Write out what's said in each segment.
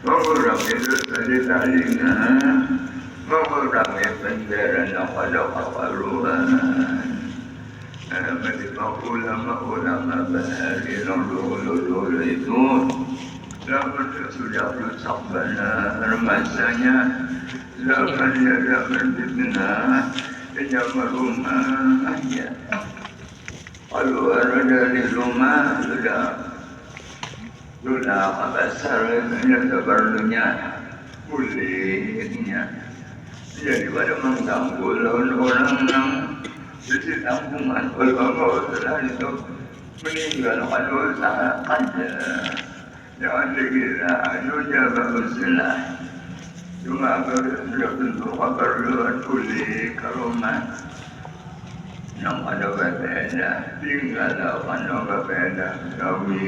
mengurangi dosa di telinga, mengurangi penjara pada keperluan. Mereka ulama-ulama bahari dulu itu zaman sudah rusak benar masanya, zamannya zaman fitnah, zaman rumah aja. Keluar dari rumah sudah besar seperlunya kulitnya. Jadi pada mengganggu orang yang di tanggungan kalau setelah itu meninggalkan dosa aja. Jangan dikira dunia baguslah. Cuma sudah bentuk keperluan kulit ke rumah. Yang ada berbeda, tinggal ada berbeda, kami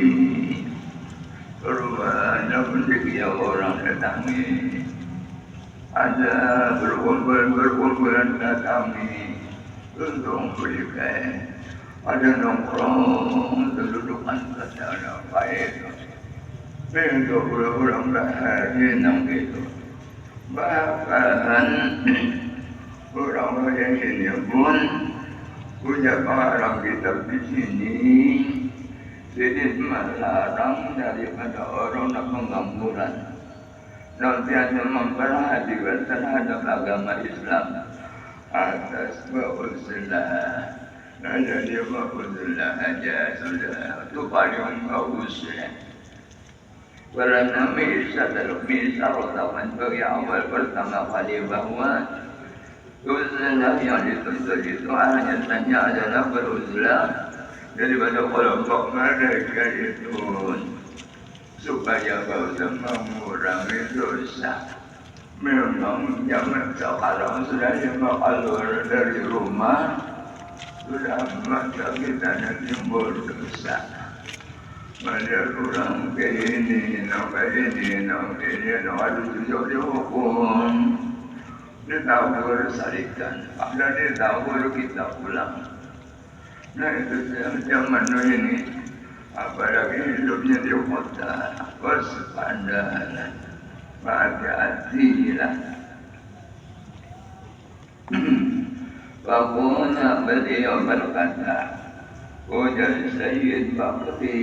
perubahan yang menjadi orang datangi, ada berkumpulan datangi untuk berikan, ada nongkrong kedudukan kesana baik, untuk orang bahagia nang itu, bahkan orang yang ini pun punya pengarang kitab di sini, jadi melarang daripada orang nak pengangguran. Nanti hanya memperhatikan terhadap agama Islam atas bausulah. Nah jadi bausulah aja sudah itu paling bagusnya. Karena misal zaman bagi awal pertama kali bahwa uzlah yang dituntut itu hanya adalah beruzlah daripada kelompok mereka itu supaya kau mengurangi dosa. Memang zaman sekarang sudah keluar dari rumah sudah maka kita nak timbul dosa. Ada orang kayak ini, nak ada tujuh dihukum. Dia tahu baru sarikan, dan dia tahu baru kita pulang. Nah itu zaman ini, apalagi hidupnya di kota, waspada, hati-hatilah. Wakuna beliau berkata, Ujar Sayyid Bakti,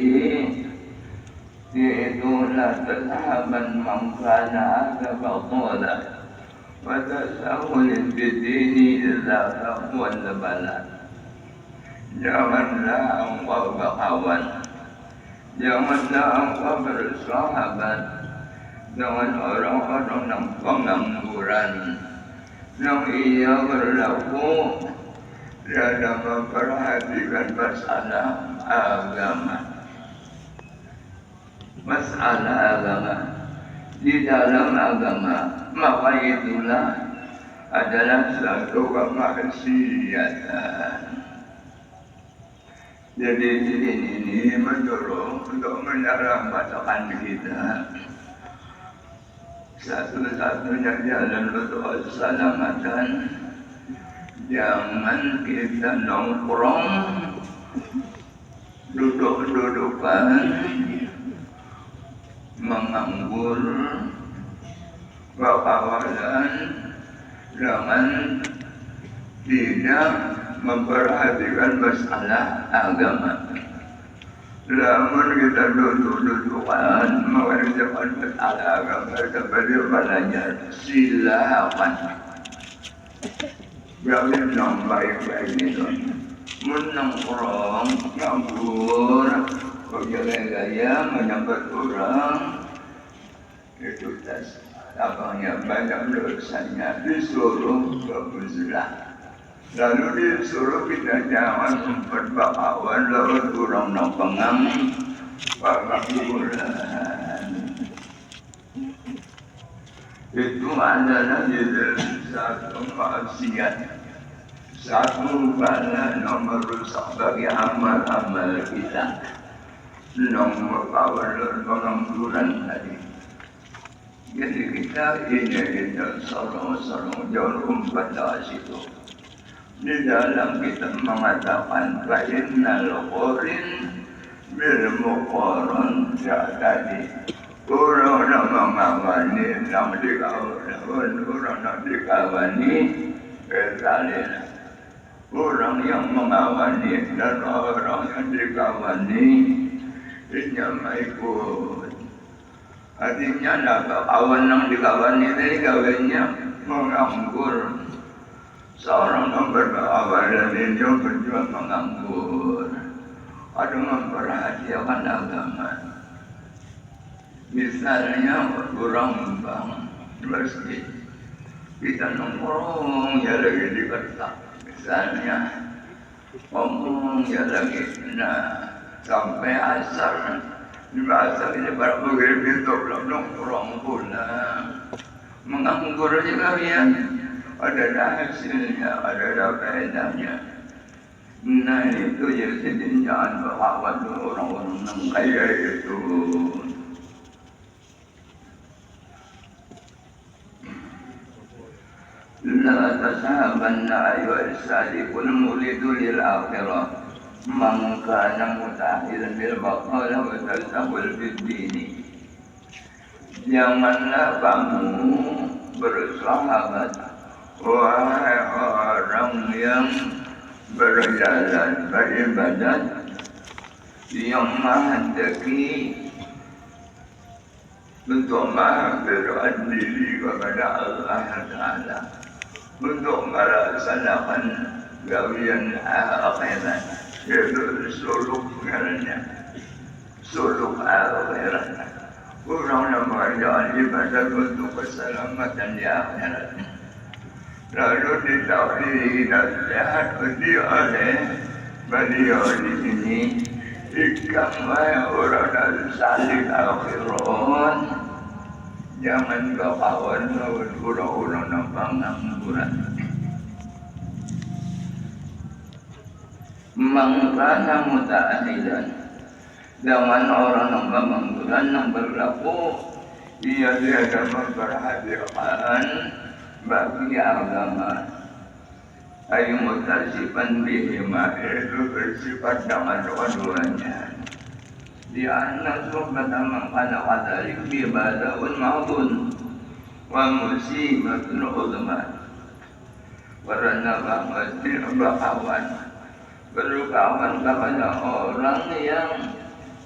Itulah tersahabat mangkana agama Watasawulin bidini illa kawan lebalan. Janganlah engkau berkawan, janganlah engkau bersahabat dengan orang-orang yang pengangguran, yang ia berlaku dalam memperhatikan masalah agama. Masalah agama di dalam agama, maka itulah adalah satu kemaksiatan. Jadi ini mendorong untuk menyelamatkan kita. Satu-satunya jalan untuk keselamatan, jangan kita nongkrong, duduk-dudukan, menganggur, berkawalan, dengan tidak memperhatikan masalah agama. Namun kita duduk-dudukan mengerjakan masalah agama seperti belajar silakan. Berarti yang baik-baik itu menongkrong, nganggur, bergaya-gaya, menyambat orang, itu abangnya banyak dosanya, disuruh bermuslah. Lalu disuruh kita jangan sempat bakawan lalu orang nampangan pengangguran. Itu adalah satu maksiat, satu bala nomor rusak bagi amal-amal kita. Nomor kawan pengangguran tadi. Jadi kita ini sorong-sorong jauh umpat dari situ. Di dalam kita mengatakan fa'innal qorin bil muqaran tadi. Orang mengawani nak dikawani orang nak dikawani bersalin orang yang mengawani dan orang yang dikawani dinamai ikut artinya nak kawan yang dikawani tadi kawannya menganggur seorang yang berkawan dan dia berjuang menganggur ada memperhatikan agama. Misalnya orang membangun masjid, kita nongkrong ya lagi di kertas. Misalnya ngomong ya lagi, nah sampai asar, di asar ini baru begini pintu belum nongkrong pulang. Menganggur juga ya, ada hasilnya, ada faedahnya. Nah itu jadi jangan berkawan orang-orang yang kaya itu. La tasahabanna ayyuhal sadiqul mulidu lil akhirah man kana mutahilan bil baqala wa tasawwul fid dini. Janganlah kamu bersahabat wahai orang yang berjalan beribadat yang menghendaki untuk menghadirkan diri kepada Allah Ta'ala untuk melaksanakan gawian akhirat yaitu suluk akhirat orang yang mengerjakan ibadat untuk keselamatan di akhirat lalu ditawari nasihat oleh beliau di sini ikamai orang dari salik akhirat jangan berkawan dengan orang-orang yang pengangguran. Mangkana muta'ahidan dengan orang yang pengangguran yang berlaku ia ada memperhatikan bagi agama ayu mutasifan bihima itu bersifat dengan dua-duanya di anak sunnah mengkana kadalik bibadaun maudun wa musibatun uzman karena mesti berkawan kepada orang yang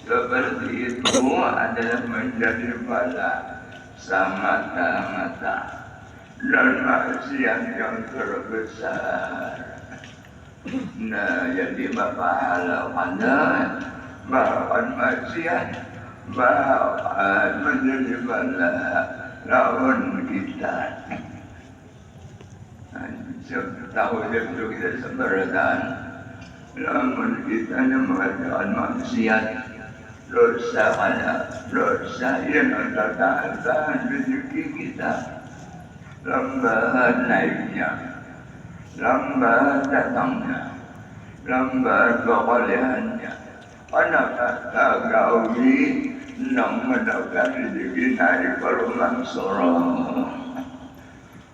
seperti itu adalah menjadi bala semata-mata dan maksiat yang terbesar. Nah, jadi pahala pada bahkan maksiat bahkan menjadi bala lawan kita. Tahu itu kita seberatan lawan kita yang mengadakan maksiat dosa yang tertahan rezeki kita. Lambat naiknya, lambat datangnya, lambat kekolehannya. Karena kata gawi yang mendapat rezeki naik perumahan sorong.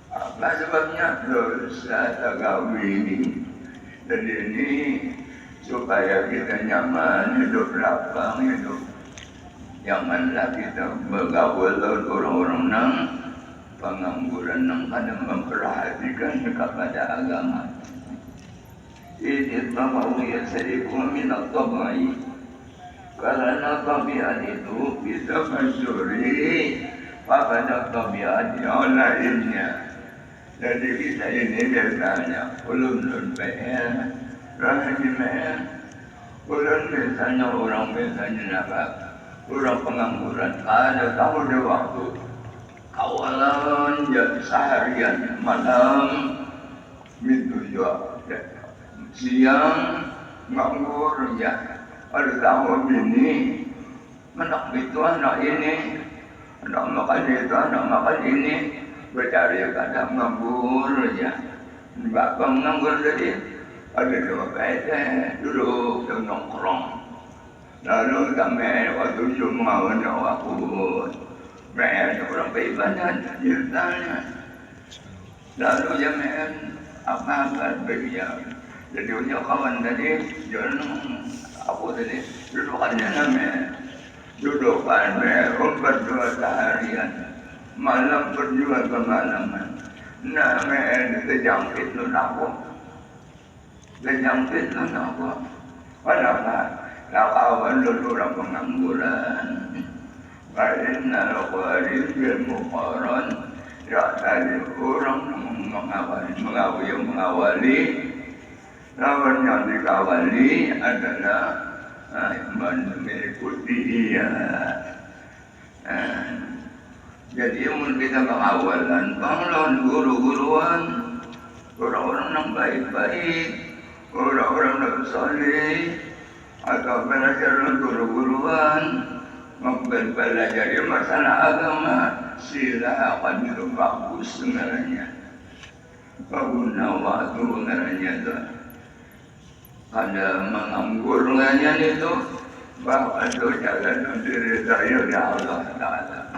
Apa sebabnya dosa tagawi ini? Jadi ini supaya kita nyaman, hidup lapang, hidup janganlah kita bergaul dengan orang-orang yang pengangguran yang kadang memperhatikan kepada agama. Ini tahu ya seribu minat tabai. Karena tabiat itu bisa mencuri pada tabiat yang lainnya. Jadi kita ini biasanya ulun PR, rahimah, ulun misalnya orang apa, orang pengangguran ada tahu dia waktu. Awalan jadi seharian malam mintu juga siang nganggur ya ada tahun ini anak itu anak ini anak makan itu anak makan ini bercari kadang nganggur ya bapak nganggur jadi ada dua pete duduk dan nongkrong lalu kami waktu Jumat waktu mereka orang beribadat, ditanya. Lalu jangan apa-apa beliau. Jadi punya kawan tadi, jangan aku tadi dudukannya namanya. dudukannya berdua seharian, malam berdua kemalaman. Namanya kejangkit lu nako, kejangkit lu nako. Kenapa? Lakawan lu orang pengangguran. Karena lakukan ilmu Quran, ya tadi orang mengawali. Lawan yang dikawali adalah mengikuti dia. Jadi yang kita mengawalan, panglawan guru-guruan, orang-orang yang baik-baik, orang-orang yang saleh, atau belajar guru-guruan, mempelajari masalah agama, silakan itu bagus sebenarnya. Baguna waktu sebenarnya itu. Ada menganggurnya itu bahwa itu jalan diri saya ya Allah Ta'ala.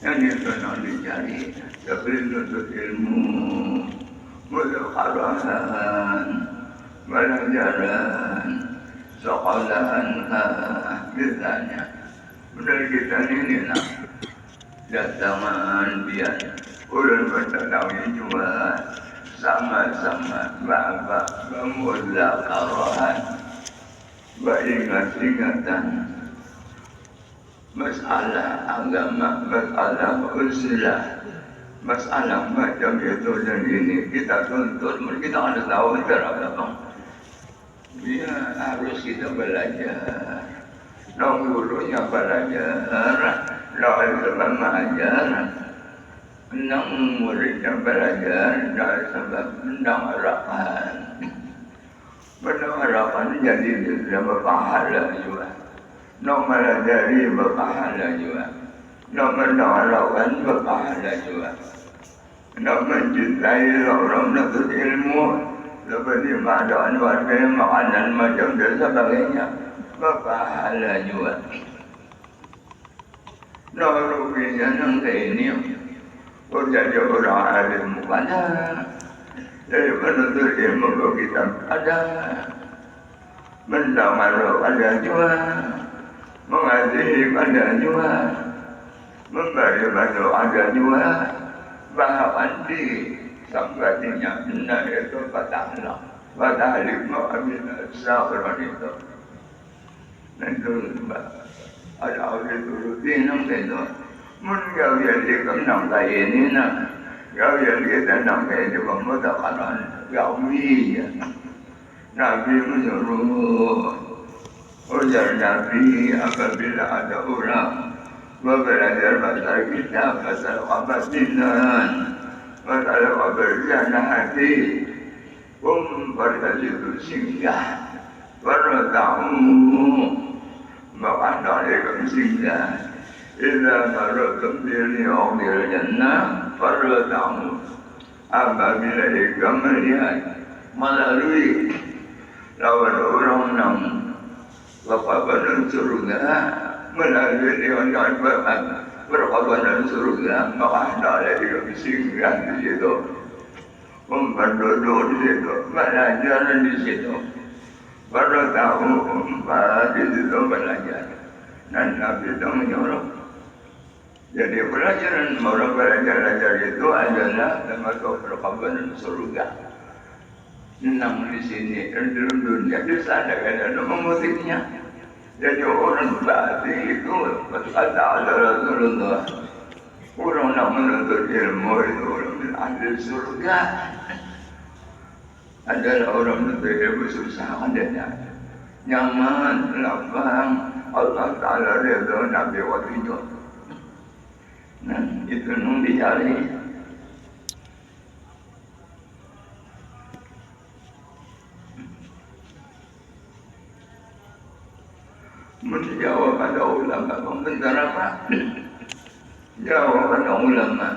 Yang itu yang dicari, tapi untuk ilmu, mudaharahan, pelajaran, sekolahan, misalnya. Benar kita ini nak datangan biar ulun bertadawin juga. Sama-sama bapak memudahkan beringat-ingatan masalah agama, masalah usulah, masalah macam itu dan ini kita tuntut, kita harus tahu apa. Ya harus kita belajar, gurunya belajar, ilmu mengajar. Nang muridnya belajar dari sebab mendang harapan. Mendang harapan jadi dia berpahala juga. Nang melajari berpahala juga. Nang mendang harapan berpahala juga. Nang mencintai orang menuntut ilmu, seperti makan warga makanan macam dan sebagainya, berpahala juga. Nang ruginya nang ini. Jadi orang alim ada, jadi menuntut ilmu kita ada, mendakwah ada juga, mengaji ada juga, memberi bantu ada juga, bahkan di sambatinya benar itu patahlah, patah lima ambil sahabat itu, dan itu ada orang turutin itu. Menjauh yang dikenal kaya ini nak, jauh yang kita nak kaya juga mudahkan gawi. Nabi menyuruh ujar Nabi apabila ada orang belajar pasal kitab, pasal kebatinan, pasal kebersihan hati, pada situ singgah, baru tahu bahwa ada singgah. Ila maratum diri awal jannah faradamu. Apabila mereka melihat melalui lawan orang yang berkabaran surga, melalui dengan berkabaran surga, maka ada yang singgah di situ, penduduk di situ, belajar di situ, faradamu di situ belajar. Dan Nabi itu menyuruh. Jadi pelajaran orang belajar itu adalah termasuk perkabaran surga. Senang di sini, di dunia di sana ada memutiknya. Jadi orang berarti itu kata ada Rasulullah. Orang yang menuntut ilmu itu orang ahli surga. Adalah orang menuntut ilmu susah adanya. Nyaman, lapang, Allah Ta'ala redha Nabi waktu itu. Nah, itu nung dicari. Menjawab pada ulama, komentar apa? Jawab pada ulama.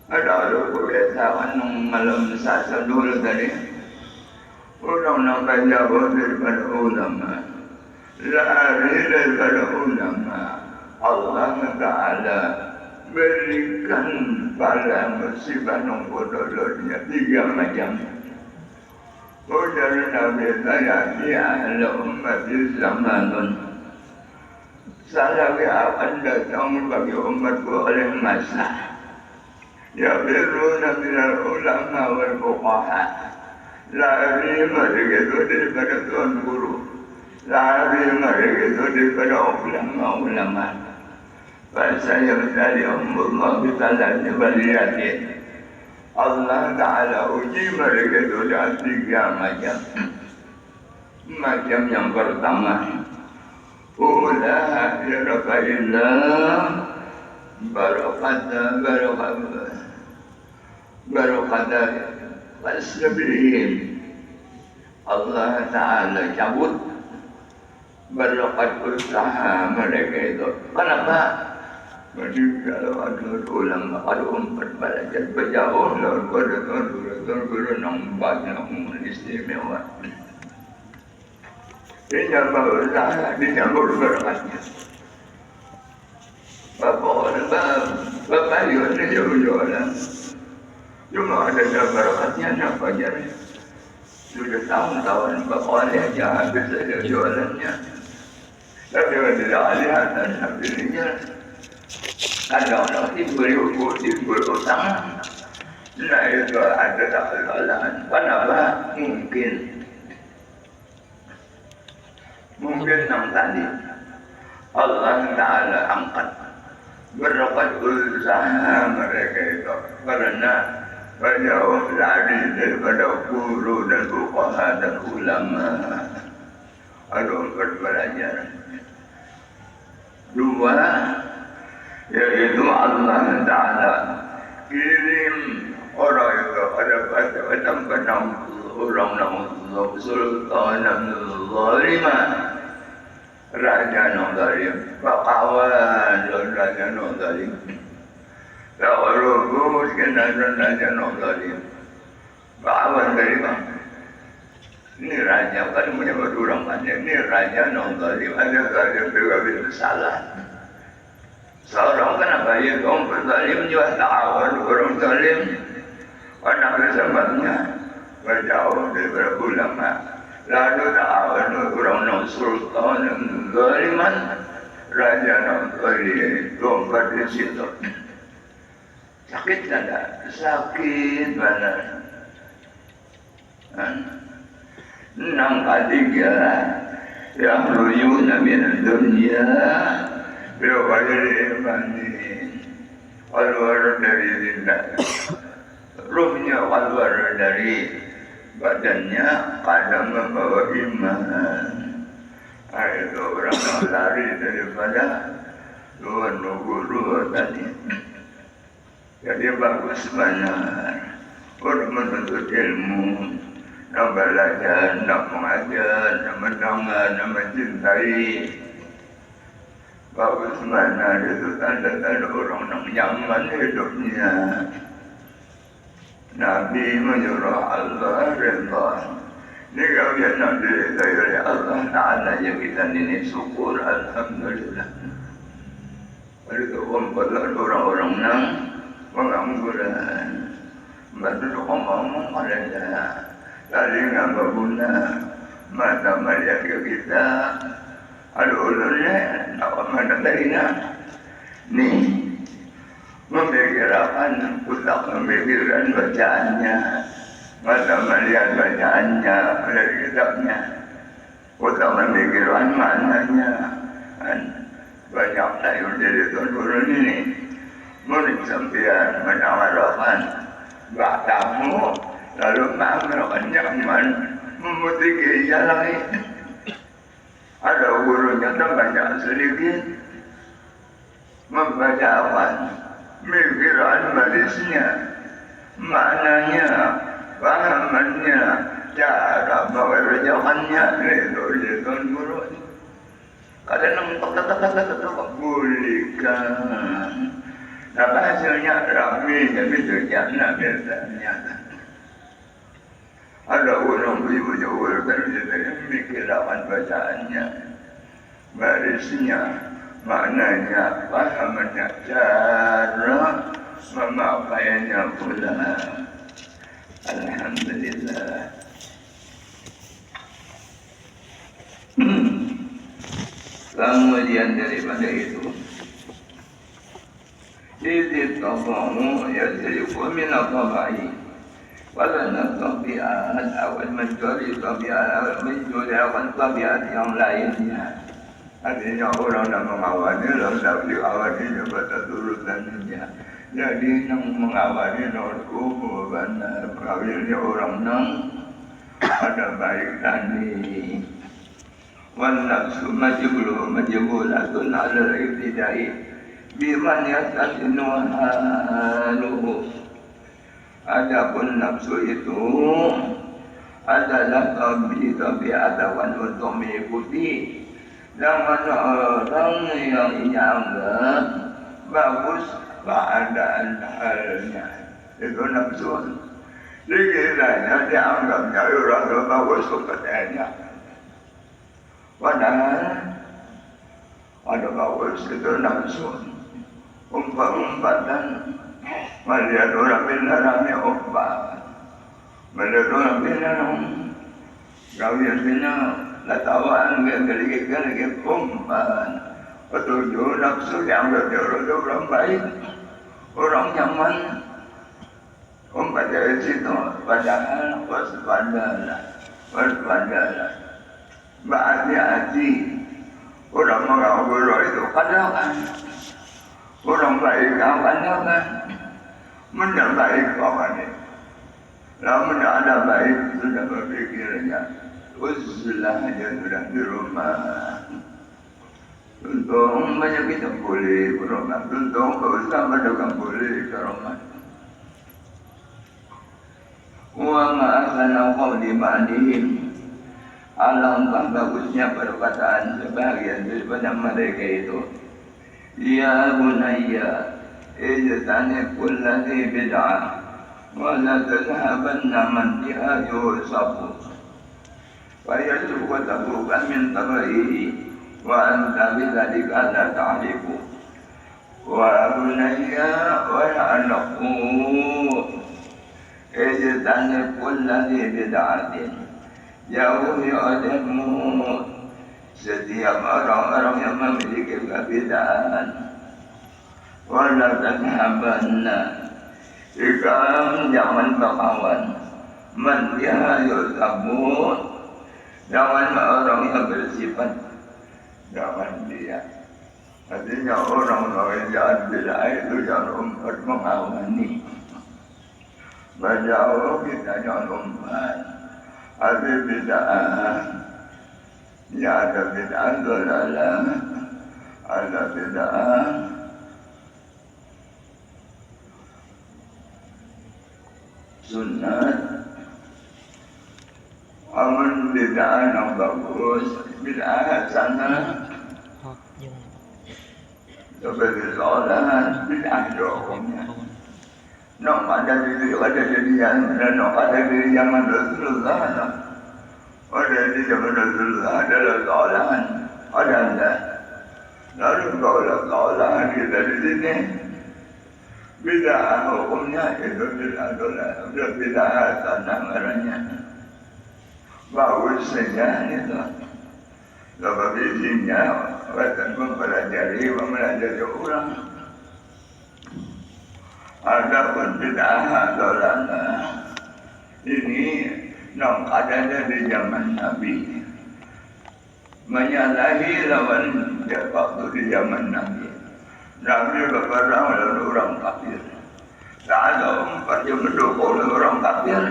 Ada kebiasaan malam sasa dulu tadi. Orang nak jawab daripada ulama. Lari daripada ulama. Allah Ta'ala berikan pada musibah yang bodohnya 3 macam. Ujar Nabi saya di ahli umat zamanun. Saya akan datang bagi umatku oleh masa. Ya biruna minal ulama wal fuqaha. Lari mereka itu daripada tuan guru. Lari mereka itu daripada ulama-ulama. Bahasa yang tadi Allah Ta'ala berlihatin. Allah Ta'ala uji mereka itu dengan 3 macam. Macam yang pertama, Ula ya Rabba'illah Barakata Wasnabihim. Allah Ta'ala cabut barakat usaha mereka itu. Kenapa? Jadi kalau ada ulama, ada umat belajar berjauh daripada tuan-guru nampak yang istimewa. Dia berusaha disambut berakatnya. Bapak juga jualan. Cuma ada berakatnya apa jadi? Sudah tahun-tahun bapak aja habis saja jualannya. Tapi tidak lihat dan habisnya. Ada orang diberi utang. Nah itu ada kesalahan. Kenapa? Mungkin yang tadi Allah Ta'ala angkat berakat usaha mereka itu karena berjauh lari daripada guru dan fuqaha dan ulama. Ada belajar. 2, yaitu Allah Ta'ala kirim orang itu ada macam-macam orang sultan zalimah, raja yang zalim, bakawan raja yang zalim, lalu kenalan raja yang zalim, bakawan dari mana? Ini raja kan menyebut orang banyak. Ini raja yang zalim, ada zalim juga salah. Seorang kenapa ya kaum berzalim juga ta'awal orang zalim. Karena sebabnya berjauh daripada ulama. Lalu ta'awal orang sultan yang zaliman. Raja yang zalim lompat di situ. Sakit tak? Sakit mana? 6 ketiga yang ruyuna min dunia. Bila imanin keluar dari zina, ruhnya keluar dari badannya kadang membawa iman. Itu orang yang lari daripada tuan guru tadi. Jadi bagus benar untuk menuntut ilmu, nak belajar, nak mengajar, nak mendengar, nak mencintai. Bagus mana itu tanda-tanda orang yang nyaman hidupnya. Nabi menyuruh Allah redha. Ini kalau dia nak diridai oleh Allah Ta'ala yang kita ini syukur Alhamdulillah. Itu orang-orang yang pengangguran. Bantu ngomong olehnya. Tadi ngapa guna mata melihat ke kita. Ada ulurnya, apa mana darinya? Nih, memikirkan, utak memikirkan bacaannya, mata melihat bacaannya dari kitabnya, utak memikirkan maknanya. Banyak yang jadi tuan-tuan ini, murid sampian menawarkan batamu, lalu mengamalkan nyaman, memutiki jalan. Ada gurunya banyak sedikit membacakan mikiran barisnya, maknanya, pahamannya, cara mengerjakannya itu dia tuan guru. Kadang kata-kata bolehkan. Nah hasilnya ramai tapi terjana biasanya. Ada orang beri-beri dari mikiran bacaannya, barisnya, maknanya, pahamannya, cara memakainya pula. Alhamdulillah. Idit tabamu yasriqu min al-tabai Wala tabiat awal mencuri tabiat mencuri awan tabiat yang lainnya. Artinya orang yang mengawani tidak diawani pada turutannya. Jadi yang mengawani norku benar mengawini orang yang ada baik tadi. Wan nafsu majbulatun ala al-ibtidai biman yastasinu haluhu. Adapun nafsu itu adalah tabiat awan untuk mengikuti dengan orang yang dianggap bagus keadaan halnya. Itu nafsu. Dikiranya dianggapnya orang yang bagus keadaannya. Padahal ada bagus itu nafsu. Umpat-umpatan melihat orang benar-benar umpat. Melihat orang benar-benar kawin benar. Latawan gaya-gaya umpat. Petunjuk nafsu dianggap orang baik. Orang nyaman. Umpat dari situ. Padahal waspadalah. Berhati-hati. Orang mengaku itu kadang-kadang. Orang baik kawan-kawan menambahi kawan ini. Namun ada baik sudah berpikirnya. Uzlah dia sudah di rumah. Untung banyak kita boleh ke rumah. Untung kau berdagang boleh ke rumah. Wa ma'asana qawli ba'dihim. Alangkah bagusnya perkataan sebahagian daripada mereka itu. Ya bunayya ijtanib kulla dhi bid'ah wa la tadhhabanna man biha yusafu fa yasbuqu min tabihi wa anta bidzalika la ta'rifu wa bunayya wa anaqu ijtanib kulla dhi bid'atin jauhi adammu setiap orang-orang yang memiliki kebidahan. Wala tadhabanna jika jangan berkawan man biha yusabun jangan orang yang bersifat jangan dia. Artinya orang-orang yang bid'ah itu jangan mengawani. Bajau kita jangan umpat. Ada bid'ah. Ya ada bid'ah dolalah, ada bid'ah sunnah. Aman bid'ah yang bagus, bid'ah hasanah. Seperti sholat, bid'ah doanya. Nak ada diri yang nak ada diri yang Rasulullah. Ada di zaman Rasulullah adalah kesalahan. Ada enggak? Lalu kalau kesalahan kita di sini bid'ah hukumnya itu bid'ah dolar. Bid'ah hasanah namanya. Bagus saja itu. Sebab isinya akan mempelajari orang. Adapun bid'ah dolar ini yang adanya di zaman Nabi menyalahi lawan dia waktu di zaman Nabi. Nabi berperang dengan orang kafir. Tak ada umat yang mendukung orang kafir.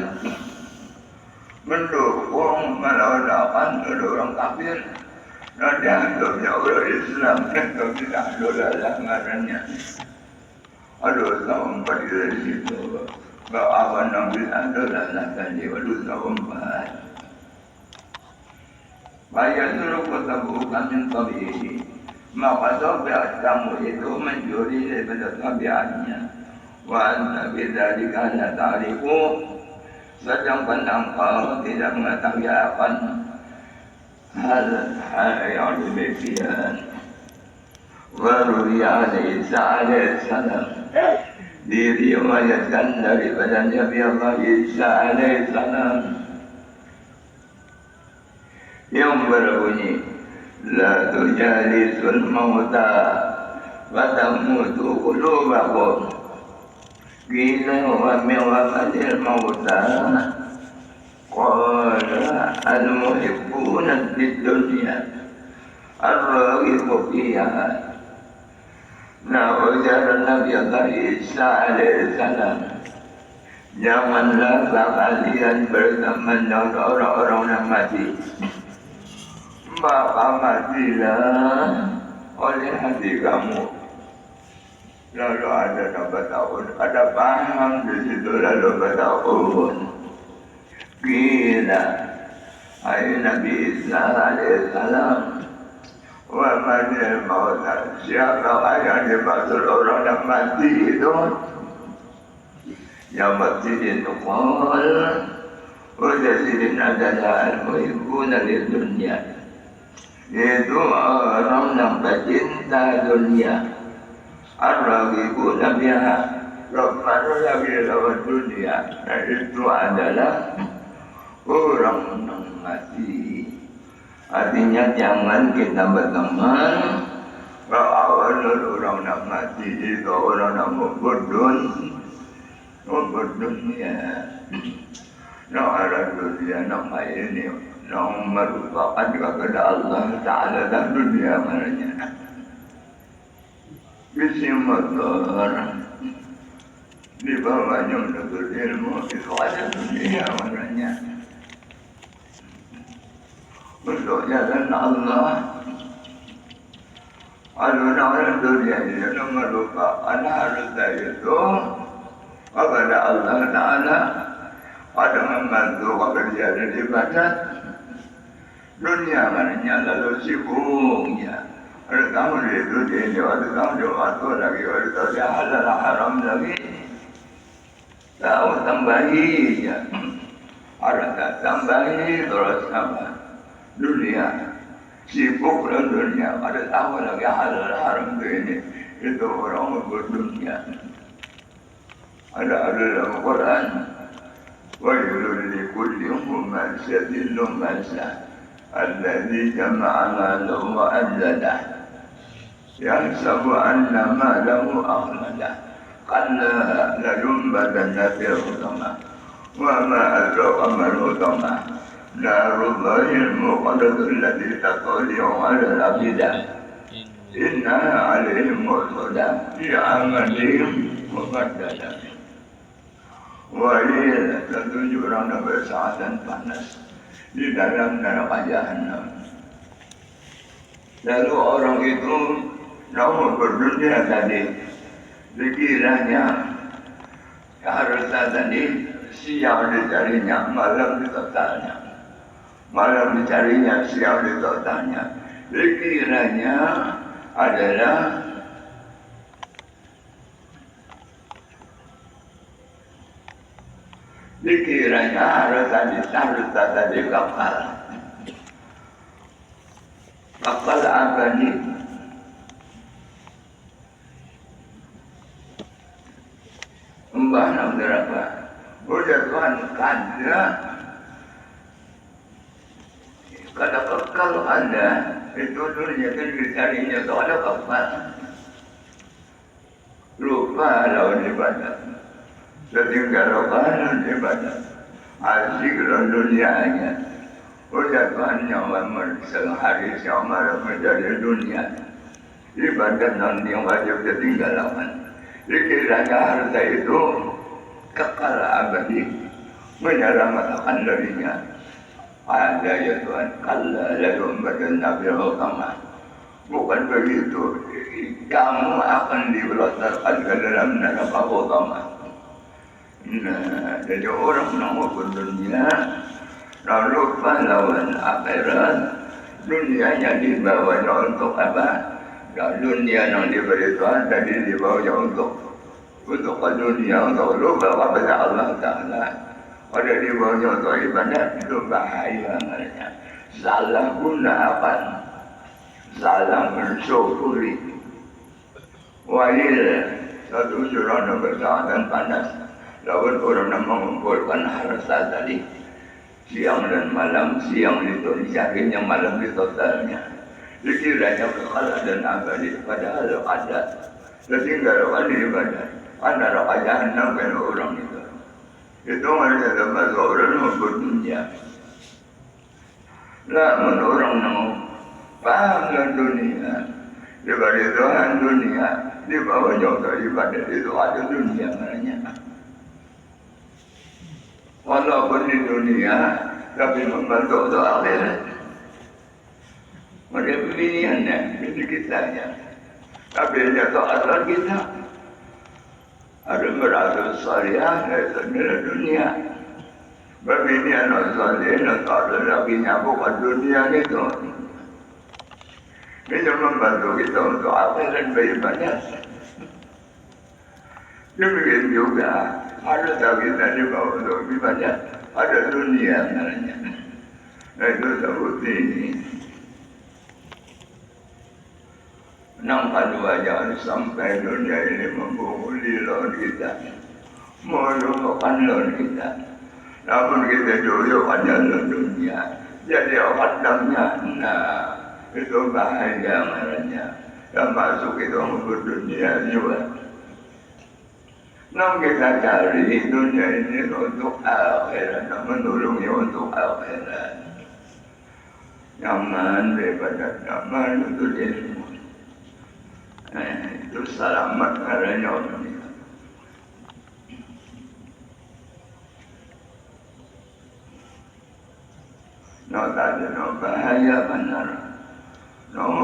Mendukung melawan orang kafir. Dan dianggapnya orang Islam dan tidak ada ngarannya. Ada umat dari situ. Bahawa Nabi adalah tadi waktu tahun Bayar suruh kota bukan min tabi'i. Maka tabiat kamu itu mencuri daripada tabiatnya. Wa anta bidzalika la ta'rifu. Sedangkan engkau tidak mengetahui akan hal yang demikian. Wa ruwiya alaihi salam diriwayatkan daripada Nabi Allah Isa alaihissalam yang berbunyi la tujalisul mauta Watamutu qulubakum Qila wa min waqadil mauta Qala al-muhibbuna fid dunya Ar-raghibu fiha Nah ujar Nabi Allah Isa alaihissalam Janganlah kalian berteman dengan orang-orang yang mati Maka matilah oleh hati kamu. Lalu ada tahun, ada paham di situ lalu bertahun. Kila, hai Nabi Isa alaihissalam, wa manil mautan. Siapa yang dimaksud orang yang mati itu? Yang mati itu qal, Ujasidin adalah al-muhibbuna di dunia. Itu orang yang pecinta dunia. Ar-raghibuna biha, Rahmanu lagi lawan dunia. Dan itu adalah orang yang mati. Artinya jangan kita berteman awal orang yang mati itu orang yang membut dunia. Nak ada dunia, nak main ini, nak merupakan kepada Allah Ta'ala dan dunia mananya. Bismillah, di bawahnya untuk ilmu itu ada dunia mananya. Untuk jalan Allah, alun-alun dunia ini merupakan harus itu kepada Allah Ta'ala. Ada membantu pekerja dan ibadat dunia mananya lalu sibuknya. Ada kamu itu dia, ada kamu waktu lagi, ada tahu dia halal haram lagi. Tahu tambahi ya, ada tak tambahi terus apa? Dunia sibuk dalam dunia. Ada tahu lagi halal haram ini itu orang berdunia. Ada dalam Quran. وَيْلٌ لِكُلِّ هُمَزَةٍ لُمَزَةٍ الَّذِي جَمَعَ مَالَهُ وَعَدَّدَهُ يَحْسَبُ أَنَّ مَالَهُ أَخْلَدَهُ كَلَّا لَيُنبَذَنَّ فِي الْحُطَمَةِ وَمَا أَدْرَاكَ مَا الْحُطَمَةُ نَارُ اللَّهِ الْمُوقَدَةُ الَّتِي تَطَّلِعُ عَلَى الْأَفْئِدَةِ إِنَّهَا عَلَيْهِم مُّؤْصَدَةٌ فِي عَمَدٍ مُّمَدَّدَةٍ. Wahai ketujuh orang yang bersaat dan panas di dalam neraka jahanam. Lalu orang itu mau berdunia tadi, dikiranya harta tadi siang dicarinya, malam ditotalnya. Malam dicarinya, siang ditotalnya. Dikiranya adalah dikiranya harus tadi kapal. Kapal apa nih? Mbah nak berapa? Udah Tuhan kada. Kada kalau ada itu dunia kan dicarinya tu ada kapal. Lupa lawan ibadat. Setinggal kanan ibadat asik dalam dunianya. Udah Tuhan yang sehari malam menjadi dunia ibadat nanti yang wajib ketinggalan. Dikiranya harta itu kekal abadi menyelamatkan dirinya. Ada ya Tuhan, kalla layumbadan nabi utama. Bukan begitu, kamu akan dilontarkan ke dalam neraka utama. Nah, jadi orang yang mau dunia, lalu pahlawan akhirat, dunianya dibawanya untuk apa? Dan dunia yang diberi Tuhan tadi dibawanya untuk dunia, untuk lupa kepada Allah Ta'ala. Pada dibawanya untuk ibadat, itu bahaya namanya. Salah gunakan, salah mensyukuri. Wahil, satu surah yang besar dan panas. Lawan orang yang mengumpulkan harta tadi siang dan malam, siang itu dicarinya, malam ditotalnya. Dikiranya berkala dan abadi, padahal ada. Tertinggal wali ibadah. Antara jahanam dan orang itu. Itu adalah masuk orang maupun dunia. Namun orang yang paham dengan dunia, diberi Tuhan dunia, di bawah jauh daripada itu ada dunia maknanya. Walaupun di dunia, tapi membantu untuk akhirat. Mereka pilihannya, pilih kitanya. Tapi dia taat kita. Ada beratus syariah dari dunia. Bagi ini anak syariah, tak ada lagi bukan dunia itu. Ini membantu kita untuk akhirat beribadah. Demikian juga ada kita di bawah untuk ibadah. Ada dunia namanya. Nah itu sebut ini. Nampak dua jangan sampai dunia ini membunguli lawan kita, melupakan lawan kita. Namun kita jauh pada dunia, jadi kadangnya, nah itu bahaya maknanya. Dan masuk itu ke dunia juga. Namun kita cari dunia ini untuk akhirat, menolongnya untuk akhirat. Nyaman daripada nyaman untuk ilmu. Itu selamat karena orang ini. Tadi bahaya benar.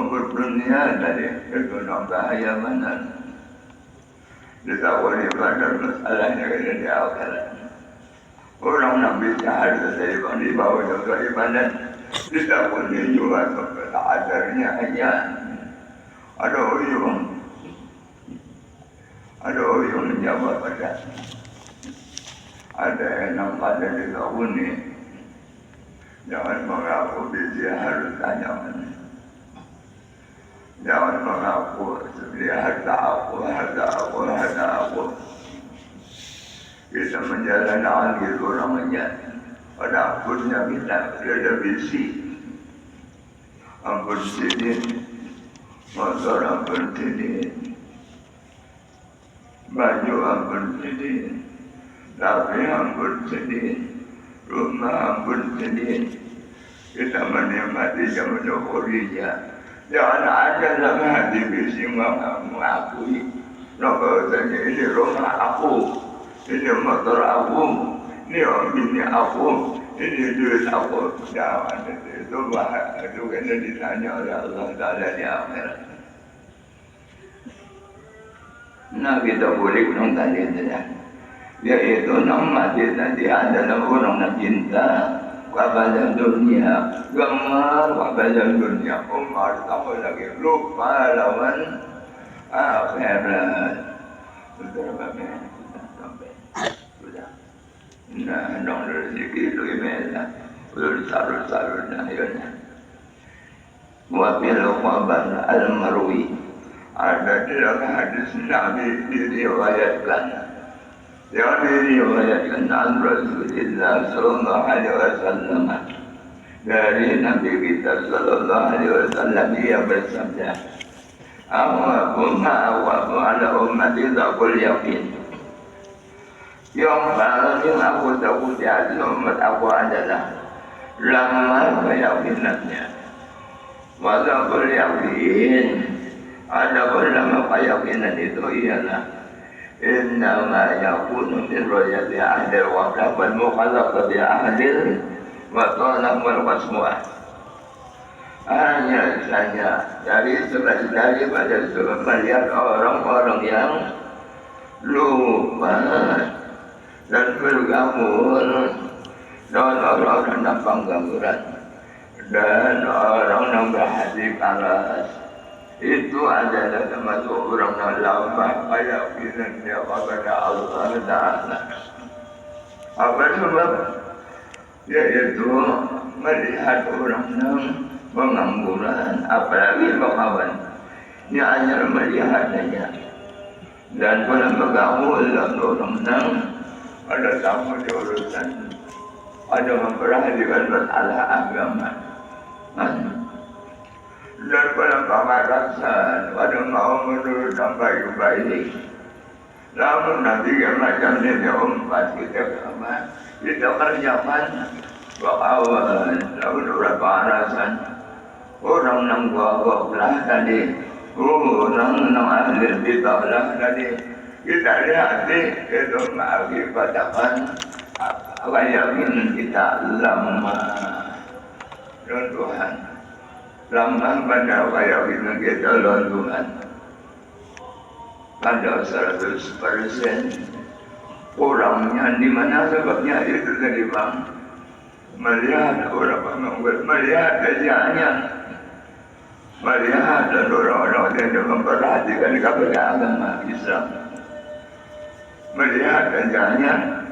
Berdunia tadi itu bahaya benar. Ditawari pada masalahnya kena di akhirat. Orang nak bicara dari di bawah juga ibadat. Ditawari juga kepada ajarnya aja. Ada orang menjawab pada. Ada yang nampak dari kau ni. Jangan mengaku dia harus tanya mana. Jangan mengaku dia harta aku. Kita menjalankan itu namanya. Pada akhirnya kita ada visi. Ampun sini. Motor ampun sini, baju ampun sini, tapi ampun sini, rumah ampun sini. Kita menikmati yang menyokorinya. Jangan ada dalam hati bisi mengakui. Bahwasanya ini rumah aku, ini motor aku, ini bini aku, ini duit aku. Jangan itu bahaya. Itu kena ditanya oleh Allah Ta'ala di akhirat. Nah kita boleh nonton itu ya. Yaitu nama dia adalah orang yang cinta kepada dunia, gemar kepada dunia. Umar tambah lagi lupa lawan akhirat. Sudah sampai. Nah, dong rezeki itu gimana? Udah salur-salur dah ya. Wa bil khabar al-marwi. Ada dalam hadis Nabi diriwayatkan. Yang diriwayatkan an Rasulullah sallallahu alaihi wasallam. Dari Nabi kita sallallahu alaihi wasallam dia bersabda, "Awwaquma ala ummati dzaqul yaqin." Yang paling aku takut di umat aku adalah lamar keyakinannya. Walaupun yakin, ada lama keyakinan itu ialah innama yakunu min royati ahdil waqlaq wal mukhalafati ahdil wa talaq wal qasmu'ah. Hanya saja daripada melihat orang-orang yang lupa dan bergamur dan orang-orang yang penggamuran dan orang yang berhati panas. Itu adalah termasuk orang yang lambat keyakinannya kepada Allah Ta'ala. Apa sebab? Yaitu melihat orang yang pengangguran, apalagi bakawan. Dia hanya melihatnya. Dan pada bergaul dan orang yang ada tamu di urusan, ada memperhatikan masalah agama. daripada pemarasan, pada mau menurut sampai baik. Namun nanti yang macam ni umpat kita sama, kita kerjakan bakawan, lalu menurut pemarasan. Orang nang bawa belah tadi, orang nang ahli kita belah tadi. Kita lihat itu mengakibatkan apa yang kita lama dan Tuhan. Lama pada apa yang kita lawan Tuhan. Pada 100% orangnya di mana sebabnya itu tadi bang. Melihat orang melihat kerjanya. Melihat dan orang-orang yang memperhatikan kepada agama Islam. Melihat kerjanya,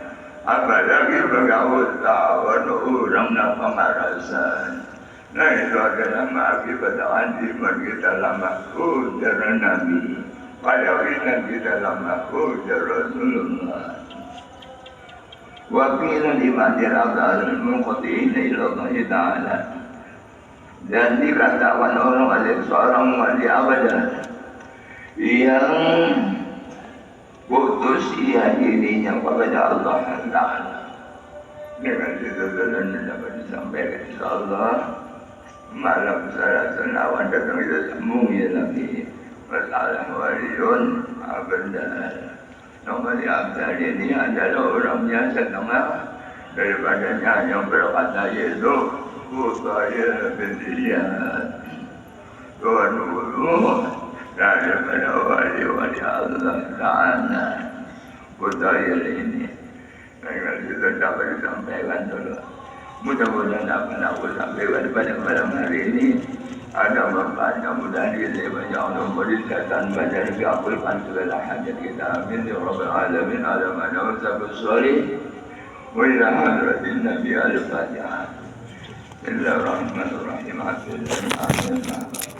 apalagi bergaul lawan orang nak pemarasan. Nah itu adalah mengakibatkan iman kita lama ujaran Nabi. Pada iman kita lama ujaran Rasulullah. Wakilan ibadir abdal muqtiin ila Allah Ta'ala. Dan dikatakan orang oleh seorang wali abadah yang putus ia dirinya kepada Allah Ta'ala. Dengan itu dalam dapat disampaikan insyaAllah malam salat-salawan datang kita sambung ya lagi masalah waliun abadah. Nomor yang tadi ini adalah orangnya setengah daripadanya yang berkata yaitu Budaya Bendiyat Tuhan Uluh daripada wali-wali Allah Ta'ala. Budaya ini yang kita dapat disampaikan dulu. Mudah-mudahan apa yang aku sampaikan pada malam hari ini ada manfaatnya. Mudah-mudahan kita banyak Allah memberikan banyak dikabulkan segala hajat kita. Amin ya Rabbal Alamin. Alamana wa sahabat salih wa ila hadratin Nabi al-Fatihah. Bismillahirrahmanirrahim.